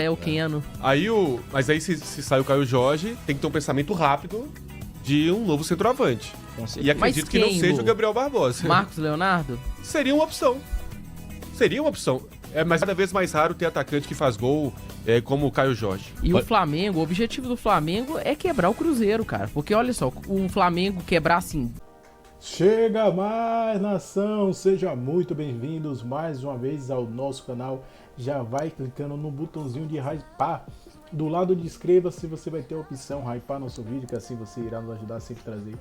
É o Keno. Mas aí se sai o Caio Jorge, tem que ter um pensamento rápido de um novo centroavante. E acredito que não seja o Gabriel Barbosa. Marcos Leonardo? Seria uma opção. Mas cada vez mais raro ter atacante que faz gol como o Caio Jorge. E o Flamengo, o objetivo do Flamengo é quebrar o Cruzeiro, cara. Porque olha só, o Flamengo quebrar assim... Chega mais, nação! Sejam muito bem-vindos mais uma vez ao nosso canal. Já vai clicando no botãozinho de hypar. Do lado de inscreva-se, você vai ter a opção hypar nosso vídeo, que assim você irá nos ajudar a sempre trazer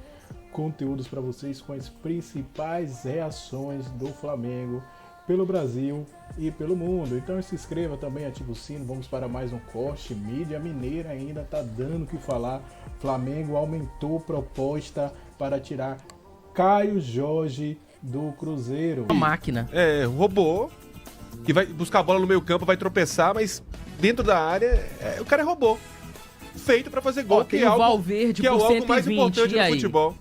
conteúdos para vocês com as principais reações do Flamengo pelo Brasil e pelo mundo. Então se inscreva também, ative o sino. Vamos para mais um corte. Mídia mineira ainda tá dando o que falar. Flamengo aumentou proposta para tirar Caio Jorge do Cruzeiro. Uma máquina. Robô, que vai buscar a bola no meio campo, vai tropeçar, mas dentro da área, o cara é robô. Feito pra fazer gol, que é algo, Valverde, que é algo mais importante no futebol.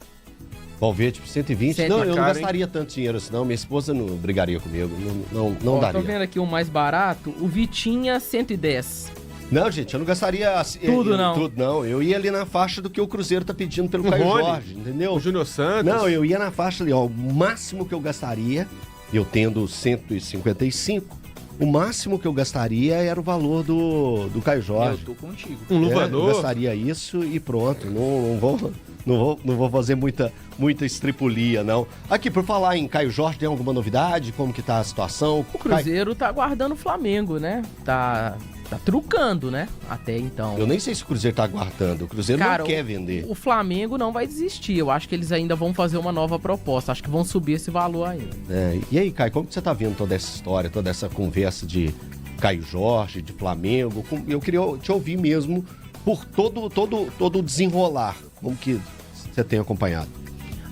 Valverde por 120? Não, eu não gastaria tanto dinheiro assim, não. Minha esposa não brigaria comigo, não daria. Tô vendo aqui o mais barato, o Vitinha 110. Não, gente, eu não gastaria tudo, não. Eu ia ali na faixa do que o Cruzeiro tá pedindo pelo Caio Jorge, entendeu? O Júnior Santos. Não, eu ia na faixa ali, ó. O máximo que eu gastaria, eu tendo 155, o máximo que eu gastaria era o valor do Caio Jorge. Eu tô contigo. Um luvador. Eu gastaria isso e pronto. Não vou fazer muita estripulia, não. Aqui, por falar em Caio Jorge, tem alguma novidade? Como que tá a situação? O Cruzeiro tá aguardando o Flamengo, né? Tá trucando, né? Até então. Eu nem sei se o Cruzeiro tá aguardando. O Cruzeiro não quer vender. O Flamengo não vai desistir. Eu acho que eles ainda vão fazer uma nova proposta. Acho que vão subir esse valor ainda. E aí, Caio, como que você tá vendo toda essa história, toda essa conversa de Caio Jorge, de Flamengo? Eu queria te ouvir mesmo por todo o desenrolar. Como que você tem acompanhado?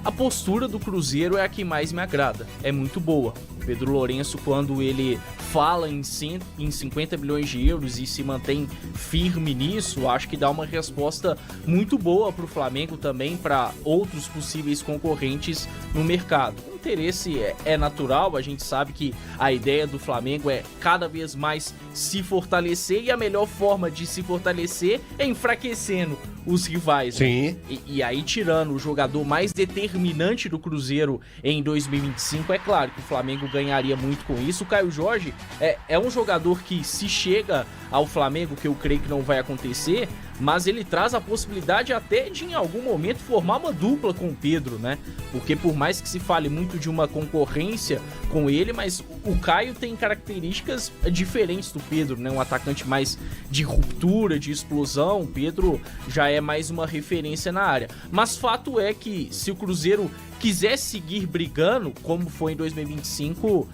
A postura do Cruzeiro é a que mais me agrada. É muito boa. O Pedro Lourenço, quando ele fala em 50 milhões de euros e se mantém firme nisso, acho que dá uma resposta muito boa para o Flamengo também, para outros possíveis concorrentes no mercado. O interesse é natural, a gente sabe que a ideia do Flamengo é cada vez mais se fortalecer e a melhor forma de se fortalecer é enfraquecendo os rivais. Sim. E aí, tirando o jogador mais determinante do Cruzeiro em 2025, é claro que o Flamengo ganharia muito com isso. O Caio Jorge é um jogador que, se chega ao Flamengo, que eu creio que não vai acontecer, mas ele traz a possibilidade até de, em algum momento, formar uma dupla com o Pedro, né? Porque por mais que se fale muito de uma concorrência com ele, mas o Caio tem características diferentes do Pedro, né? Um atacante mais de ruptura, de explosão. O Pedro já é mais uma referência na área. Mas fato é que, se o Cruzeiro quiser seguir brigando, como foi em 2025...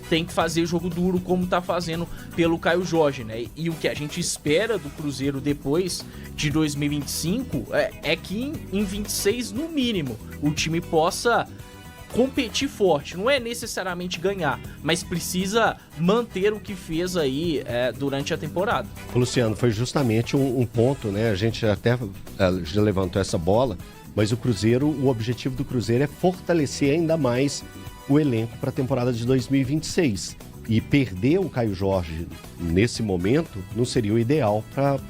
tem que fazer jogo duro como tá fazendo pelo Caio Jorge, né? E o que a gente espera do Cruzeiro depois de 2025 é que em 26, no mínimo, o time possa competir forte. Não é necessariamente ganhar, mas precisa manter o que fez aí durante a temporada. Luciano, foi justamente um ponto, né? A gente até já levantou essa bola, mas o objetivo do Cruzeiro é fortalecer ainda mais o elenco para a temporada de 2026. E perder o Caio Jorge nesse momento não seria o ideal para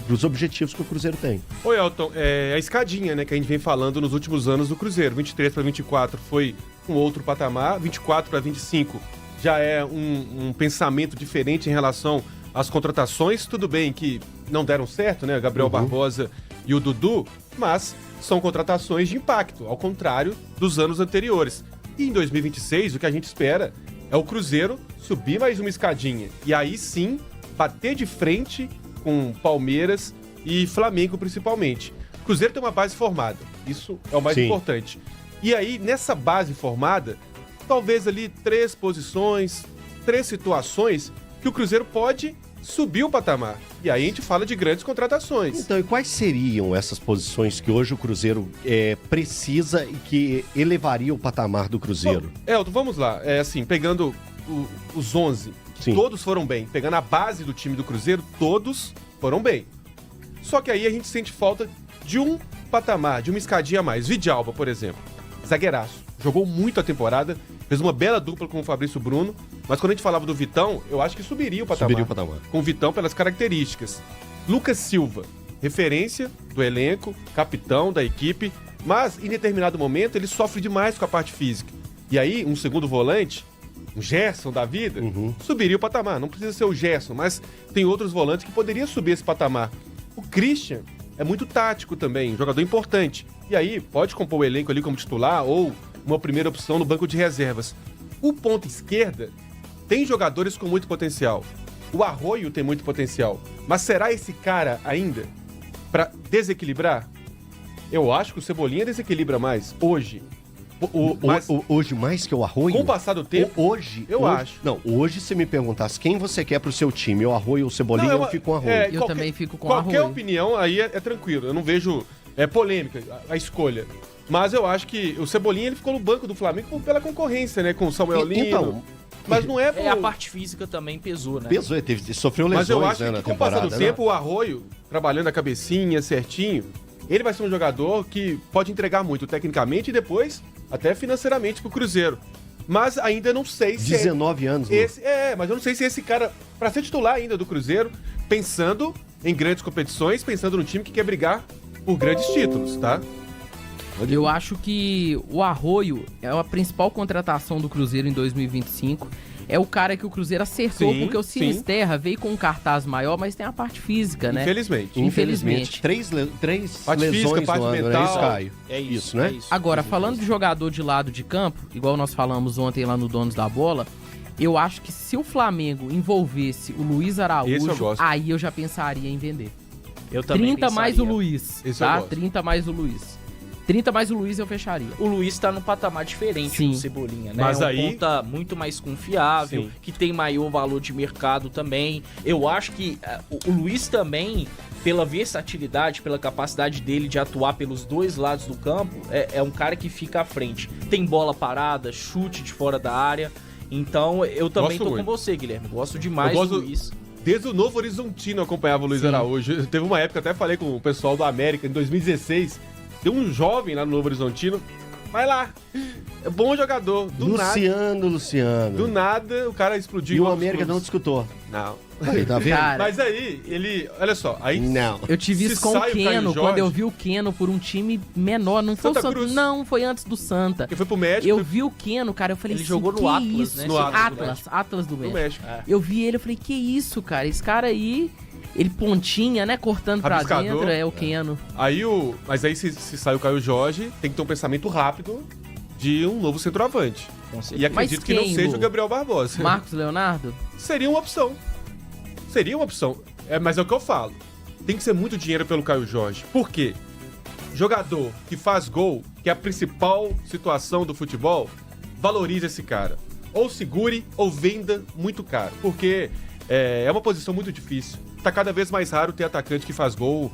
os objetivos que o Cruzeiro tem. Ô Elton, a escadinha, né, que a gente vem falando nos últimos anos do Cruzeiro. 23 para 24 foi um outro patamar, 24 para 25 já é um pensamento diferente em relação às contratações. Tudo bem que não deram certo, né, Gabriel Barbosa e o Dudu, mas são contratações de impacto, ao contrário dos anos anteriores. E em 2026, o que a gente espera é o Cruzeiro subir mais uma escadinha. E aí sim, bater de frente com Palmeiras e Flamengo principalmente. O Cruzeiro tem uma base formada. Isso é o mais importante. E aí, nessa base formada, talvez ali 3 posições, 3 situações que o Cruzeiro pode subir o patamar. E aí a gente fala de grandes contratações. Então, e quais seriam essas posições que hoje o Cruzeiro precisa e que elevaria o patamar do Cruzeiro? Bom, Elton, vamos lá. Pegando os 11, todos foram bem. Pegando a base do time do Cruzeiro, todos foram bem. Só que aí a gente sente falta de um patamar, de uma escadinha a mais. Vidalba, por exemplo. Zagueiraço. Jogou muito a temporada, fez uma bela dupla com o Fabrício Bruno, Mas quando a gente falava do Vitão, eu acho que subiria o patamar. Subiria o patamar. Com o Vitão pelas características. Lucas Silva, referência do elenco, capitão da equipe, mas em determinado momento ele sofre demais com a parte física. E aí, um segundo volante, um Gerson da vida, subiria o patamar. Não precisa ser o Gerson, mas tem outros volantes que poderiam subir esse patamar. O Christian é muito tático também, um jogador importante. E aí, pode compor o elenco ali como titular ou uma primeira opção no banco de reservas. O ponta esquerda tem jogadores com muito potencial. O Arroio tem muito potencial. Mas será esse cara ainda pra desequilibrar? Eu acho que o Cebolinha desequilibra mais hoje. Hoje mais que o Arroio? Com o passar do tempo, hoje, acho. Não, hoje se me perguntasse quem você quer pro seu time, o Arroio ou o Cebolinha, eu fico com o Arroio. Eu também fico com o Qualquer Arroio. opinião aí é tranquilo. Eu não vejo polêmica a escolha. Mas eu acho que o Cebolinha ele ficou no banco do Flamengo pela concorrência, né? Com o Samuel Lino. Então, mas não é por... A parte física também pesou, né? Pesou, sofreu lesões, Mas eu acho né, que na com o passar temporada. do tempo, o Arroio, trabalhando a cabecinha certinho, ele vai ser um jogador que pode entregar muito tecnicamente e depois até financeiramente pro Cruzeiro. Mas ainda não sei se 19 anos, mas eu não sei se esse cara, pra ser titular ainda do Cruzeiro, pensando em grandes competições, pensando no time que quer brigar por grandes títulos, tá? Eu acho que o Arroio é a principal contratação do Cruzeiro em 2025. É o cara que o Cruzeiro acertou, Sim, porque o sim. Sinisterra veio com um cartaz maior, mas tem a parte física, né? Infelizmente. Três Parte lesões física, no parte ano, mental. não é isso, Caio? É isso, né? é isso. Agora, falando de jogador de lado de campo, igual nós falamos ontem lá no Donos da Bola, eu acho que se o Flamengo envolvesse o Luiz Esse eu Araújo, gosto. aí eu já pensaria em vender. Eu também 30 mais o pensaria. Luiz, Esse eu tá? gosto. 30 mais o Luiz. 30 mais o Luiz eu fecharia. O Luiz tá num patamar diferente Sim. do Cebolinha, né? Mas é um aí- ponta muito mais confiável, Sim. que tem maior valor de mercado também. Eu acho que o Luiz também, pela versatilidade, pela capacidade dele de atuar pelos dois lados do campo, é um cara que fica à frente. Tem bola parada, chute de fora da área. Então, eu também Gosto tô muito. com você, Guilherme. Gosto demais Eu gosto- do Luiz. Desde o Novo Horizontino eu acompanhava o Luiz Sim. Araújo. Teve uma época, até falei com o pessoal do América, em 2016, tem um jovem lá no Novo Horizontino, vai lá, é bom jogador, do Luciano. nada o cara explodiu. E em o outros América não clubes. discutou. Não. Aí, tá vendo? Cara, Mas aí, ele, olha só, aí Não. eu tive se isso com o sai Caio Keno, Jorge- quando eu vi o Keno por um time menor. Não foi Santa o Santa, Cruz. não, foi antes do Santa. ele foi pro México, Eu foi vi o Keno, cara, eu falei Ele assim, jogou no que Atlas, isso? né? No Atlas do pro México. México. Eu vi ele, eu falei, que isso, cara? Esse cara aí, ele pontinha, né? Cortando pra Rabiscador. dentro, é o Keno. Mas aí se sai o Caio Jorge, tem que ter um pensamento rápido de um novo centroavante. Com E certeza. acredito Mas que não quem, seja Lu? o Gabriel Barbosa. Marcos Leonardo? Seria uma opção. Mas é o que eu falo. Tem que ser muito dinheiro pelo Caio Jorge. Por quê? Jogador que faz gol, que é a principal situação do futebol, valorize esse cara. Ou segure ou venda muito caro. Porque é uma posição muito difícil. Tá cada vez mais raro ter atacante que faz gol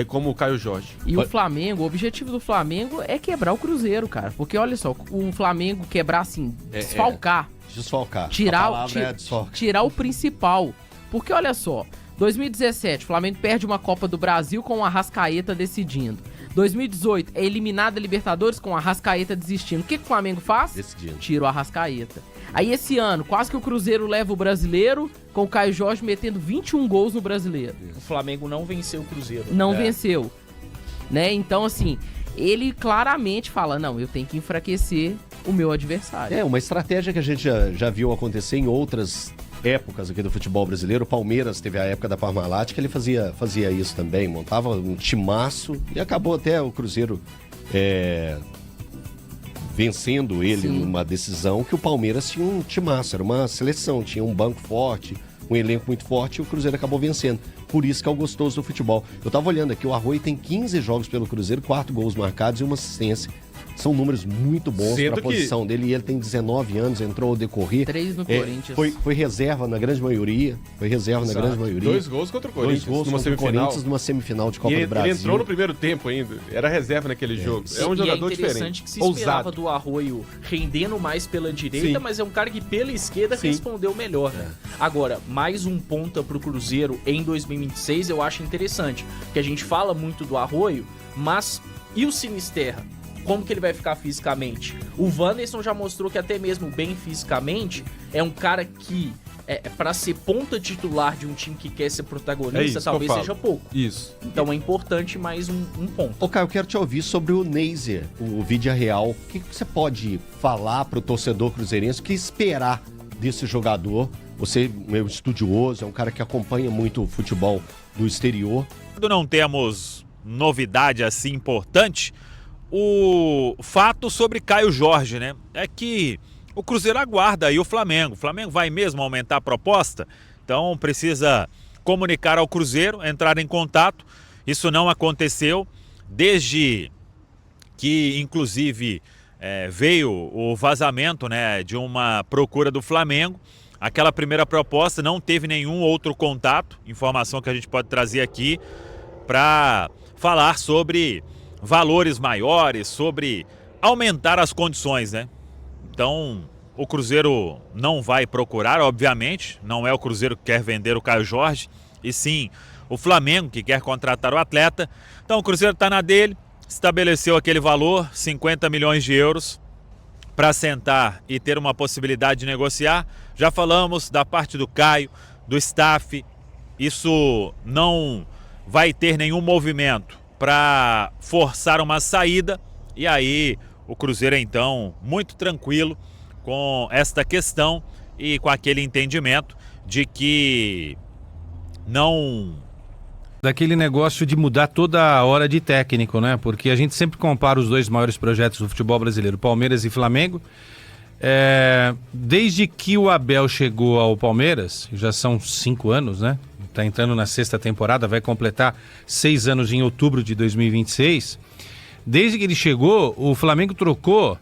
como o Caio Jorge. E o Flamengo, o objetivo do Flamengo é quebrar o Cruzeiro, cara. Porque olha só, o Flamengo quebrar assim, desfalcar, Desfalcar. A tirar, palavra é desfalcar. tirar o principal. Porque olha só, 2017, o Flamengo perde uma Copa do Brasil com o Arrascaeta decidindo. 2018, é eliminado da Libertadores com o Arrascaeta desistindo. O que o Flamengo faz? Decidindo. Tira o Arrascaeta. Aí esse ano, quase que o Cruzeiro leva o Brasileiro, com o Caio Jorge metendo 21 gols no Brasileiro. O Flamengo não venceu o Cruzeiro. Não venceu. Né? Então, assim, ele claramente fala, não, eu tenho que enfraquecer o meu adversário. É, uma estratégia que a gente já viu acontecer em outras épocas aqui do futebol brasileiro. O Palmeiras teve a época da Parmalat, que ele fazia isso também, montava um timaço e acabou até o Cruzeiro vencendo ele Sim. numa decisão que o Palmeiras tinha um timaço, era uma seleção, tinha um banco forte, um elenco muito forte e o Cruzeiro acabou vencendo. Por isso que é o gostoso do futebol. Eu tava olhando aqui, o Arroio tem 15 jogos pelo Cruzeiro, 4 gols marcados e uma assistência. São números muito bons Sendo para a posição dele. E ele tem 19 anos, entrou ao decorrer. 3 no Corinthians. Foi reserva na grande maioria. Foi reserva na grande maioria. 2 gols contra o Corinthians, 2 gols numa contra o semifinal. Corinthians numa semifinal de Copa E do Brasil. ele entrou no primeiro tempo ainda. Era reserva naquele jogo. É um E jogador é interessante diferente. que se esperava Ousado. do Arroio rendendo mais pela direita, Sim. mas é um cara que pela esquerda Sim. respondeu melhor, né? Agora, mais um ponta pro Cruzeiro em 2026 eu acho interessante, porque a gente fala muito do Arroio, mas e o Sinisterra? como que ele vai ficar fisicamente? O Wanderson já mostrou que até mesmo bem fisicamente é um cara que para ser ponta titular de um time que quer ser protagonista, talvez seja pouco. Isso. Então é importante mais um ponto. Ô, Caio, eu quero te ouvir sobre o Neiser, o Vídea Real. O que você pode falar pro torcedor cruzeirense? O que esperar desse jogador? Você é um estudioso, é um cara que acompanha muito o futebol do exterior. Não temos novidade assim importante. O fato sobre Caio Jorge, né? É que o Cruzeiro aguarda aí o Flamengo. O Flamengo vai mesmo aumentar a proposta, então precisa comunicar ao Cruzeiro, entrar em contato. Isso não aconteceu desde que, inclusive, veio o vazamento, né, de uma procura do Flamengo. Aquela primeira proposta não teve nenhum outro contato, informação que a gente pode trazer aqui para falar sobre valores maiores, sobre aumentar as condições, né? Então, o Cruzeiro não vai procurar, obviamente, não é o Cruzeiro que quer vender o Caio Jorge, e sim o Flamengo que quer contratar o atleta. Então, o Cruzeiro está na dele, estabeleceu aquele valor, 50 milhões de euros, para sentar e ter uma possibilidade de negociar. Já falamos da parte do Caio, do staff, isso não vai ter nenhum movimento para forçar uma saída, e aí o Cruzeiro então muito tranquilo com esta questão e com aquele entendimento de que não... Daquele negócio de mudar toda a hora de técnico, né? Porque a gente sempre compara os dois maiores projetos do futebol brasileiro, Palmeiras e Flamengo. Desde que o Abel chegou ao Palmeiras, já são 5 anos, né? Tá entrando na 6ª temporada, vai completar 6 anos em outubro de 2026. Desde que ele chegou, o Flamengo trocou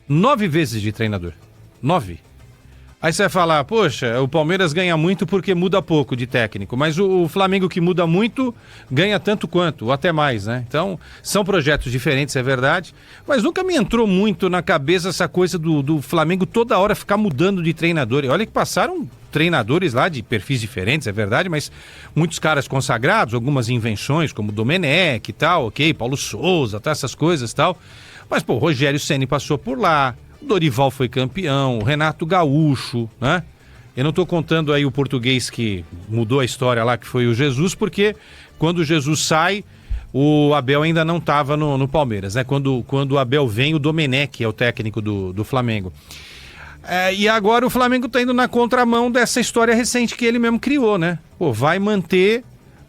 9 vezes de treinador. 9. Aí você vai falar, poxa, o Palmeiras ganha muito porque muda pouco de técnico, mas o Flamengo que muda muito ganha tanto quanto, ou até mais, né? Então, são projetos diferentes, é verdade, mas nunca me entrou muito na cabeça essa coisa do Flamengo toda hora ficar mudando de treinador. E olha que passaram treinadores lá de perfis diferentes, é verdade, mas muitos caras consagrados, algumas invenções, como Domenech e tal, ok, Paulo Souza, tá, essas coisas e tal. Mas, pô, Rogério Ceni passou por lá, Dorival foi campeão, Renato Gaúcho, né? Eu não tô contando aí o português que mudou a história lá, que foi o Jesus, porque quando o Jesus sai, o Abel ainda não estava no Palmeiras, né? Quando o Abel vem, o Domenech é o técnico do Flamengo. E agora o Flamengo tá indo na contramão dessa história recente que ele mesmo criou, né? Pô, vai manter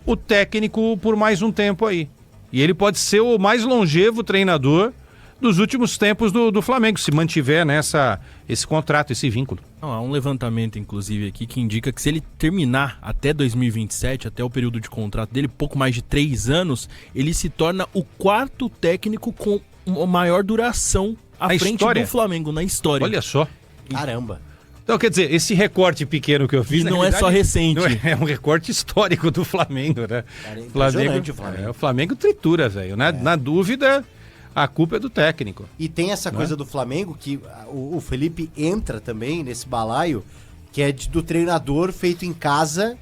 o técnico por mais um tempo aí. E ele pode ser o mais longevo treinador dos últimos tempos do Flamengo, se mantiver esse contrato, esse vínculo. Não, há um levantamento, inclusive, aqui que indica que se ele terminar até 2027, até o período de contrato dele, pouco mais de 3 anos, ele se torna o 4º técnico com a maior duração à frente do Flamengo na história. Olha só. Caramba. Então, quer dizer, esse recorte pequeno que eu fiz... E não é só recente. É um recorte histórico do Flamengo, né? Cara, impressionante o Flamengo. O Flamengo tritura, velho. Na dúvida, a culpa é do técnico. E tem essa coisa do Flamengo que o Felipe entra também nesse balaio, que é do treinador feito em casa.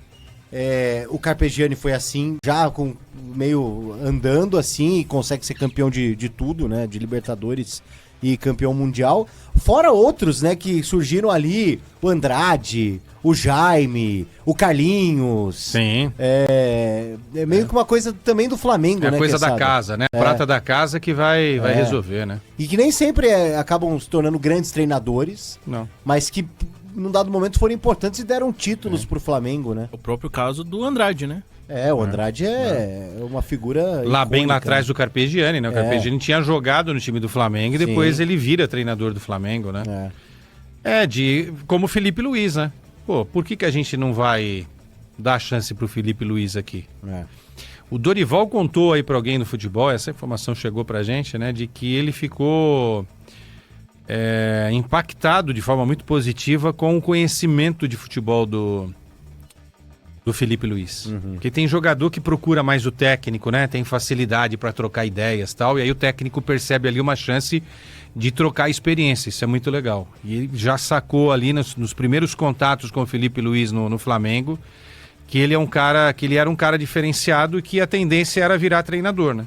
O Carpegiani foi assim, já com meio andando assim, e consegue ser campeão de tudo, né? De Libertadores e campeão mundial. Fora outros, né, que surgiram ali, o Andrade, o Jaime, o Carlinhos. Sim. É meio que uma coisa também do Flamengo, né? É a coisa da casa, né? Prata da casa que vai resolver, né? E que nem sempre acabam se tornando grandes treinadores, Não. mas que num dado momento foram importantes e deram títulos pro Flamengo, né? O próprio caso do Andrade, né? O Andrade é uma figura Lá bem lá icônica, atrás do Carpegiani, né? O Carpegiani tinha jogado no time do Flamengo e depois ele vira treinador do Flamengo, né? Como o Felipe Luiz, né? Pô, por que a gente não vai dar chance pro Felipe Luiz aqui? O Dorival contou aí pra alguém no futebol, essa informação chegou pra gente, né? De que ele ficou impactado de forma muito positiva com o conhecimento de futebol do Felipe Luiz. Porque tem jogador que procura mais o técnico, né? Tem facilidade para trocar ideias e tal, e aí o técnico percebe ali uma chance de trocar experiência. Isso é muito legal. E ele já sacou ali nos primeiros contatos com o Felipe Luiz no Flamengo que ele era um cara diferenciado e que a tendência era virar treinador, né?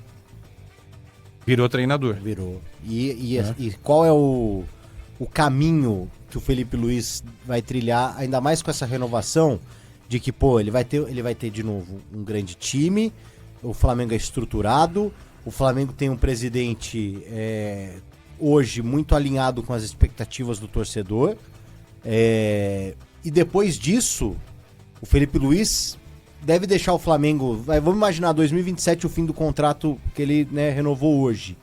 Virou treinador. Virou. E qual é o caminho que o Felipe Luiz vai trilhar, ainda mais com essa renovação de que, pô, ele vai ter de novo um grande time, o Flamengo é estruturado, o Flamengo tem um presidente hoje muito alinhado com as expectativas do torcedor, e depois disso, o Felipe Luiz deve deixar o Flamengo, vamos imaginar 2027 o fim do contrato que ele, né, renovou hoje,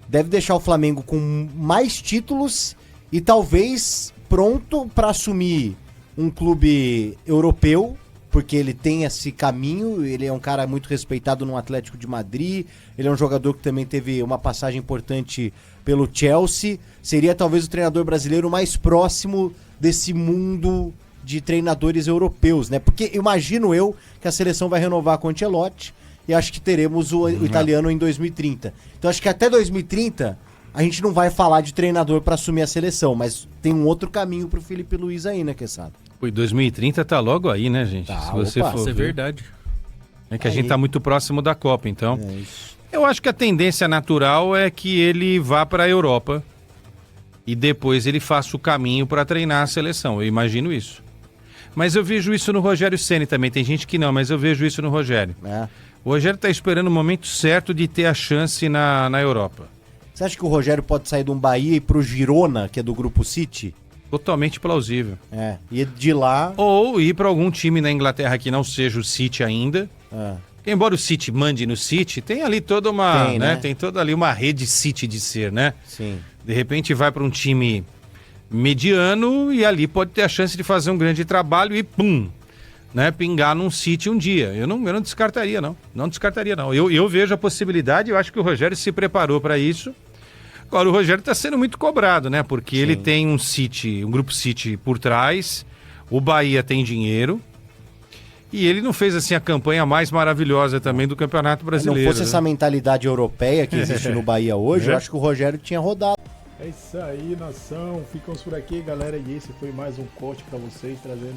deve deixar o Flamengo com mais títulos e talvez pronto para assumir um clube europeu, porque ele tem esse caminho, ele é um cara muito respeitado no Atlético de Madrid, ele é um jogador que também teve uma passagem importante pelo Chelsea, seria talvez o treinador brasileiro mais próximo desse mundo de treinadores europeus, né? Porque imagino eu que a seleção vai renovar com o Ancelotti e acho que teremos o italiano em 2030. Então acho que até 2030 a gente não vai falar de treinador para assumir a seleção, mas tem um outro caminho pro Felipe Luiz aí, né, Quesada? Pô, 2030 tá logo aí, né, gente? Tá, Se você opa, for Isso é ver. verdade. É que a gente tá muito próximo da Copa, então. É isso. Eu acho que a tendência natural é que ele vá para a Europa e depois ele faça o caminho para treinar a seleção. Eu imagino isso. Mas eu vejo isso no Rogério Ceni também. Tem gente que não, mas eu vejo isso no Rogério. O Rogério tá esperando o momento certo de ter a chance na Europa. Você acha que o Rogério pode sair de um Bahia e ir pro Girona, que é do Grupo City? Totalmente plausível. E de lá... Ou ir para algum time na Inglaterra que não seja o City ainda. Embora o City mande no City, tem ali toda uma, tem toda ali uma rede City de ser, né? Sim. De repente vai para um time mediano e ali pode ter a chance de fazer um grande trabalho e pum, né, pingar num City um dia. Eu não descartaria, não. Não descartaria, não. Eu vejo a possibilidade, eu acho que o Rogério se preparou para isso. Agora, o Rogério está sendo muito cobrado, né? Porque ele tem um grupo City por trás, o Bahia tem dinheiro e ele não fez assim a campanha mais maravilhosa também do Campeonato Brasileiro. Se não fosse essa mentalidade europeia que existe no Bahia hoje, eu acho que o Rogério tinha rodado. É isso aí, nação. Ficamos por aqui, galera. E esse foi mais um corte para vocês, trazendo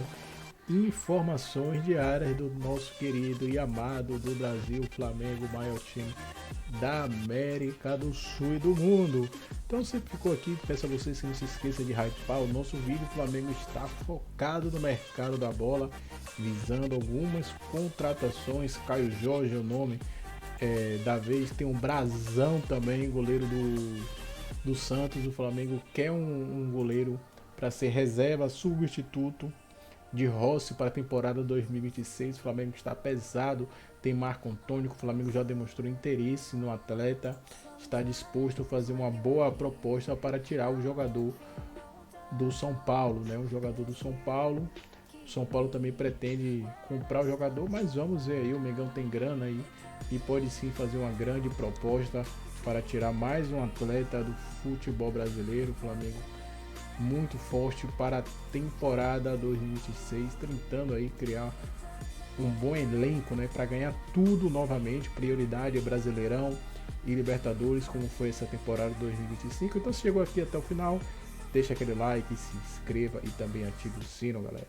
informações diárias do nosso querido e amado do Brasil, Flamengo, o maior time da América do Sul e do mundo. Então, se ficou aqui, peço a vocês que não se esqueçam de hypar o nosso vídeo. O Flamengo está focado no mercado da bola, visando algumas contratações. Caio Jorge é o nome da vez. Tem um Brazão também, goleiro do Santos. O Flamengo quer um goleiro para ser reserva, substituto de Rossi para a temporada 2026. O Flamengo está pesado. Tem Marco Antônio, que o Flamengo já demonstrou interesse no atleta. Está disposto a fazer uma boa proposta para tirar o jogador do São Paulo, né? Um jogador do São Paulo. O São Paulo também pretende comprar o jogador, mas vamos ver aí. O Mengão tem grana aí e pode sim fazer uma grande proposta para tirar mais um atleta do futebol brasileiro. O Flamengo muito forte para a temporada 2026, tentando aí criar um bom elenco, né, para ganhar tudo novamente. Prioridade é Brasileirão e Libertadores, como foi essa temporada 2025. Então, se chegou aqui até o final, deixa aquele like, se inscreva e também ative o sino, galera.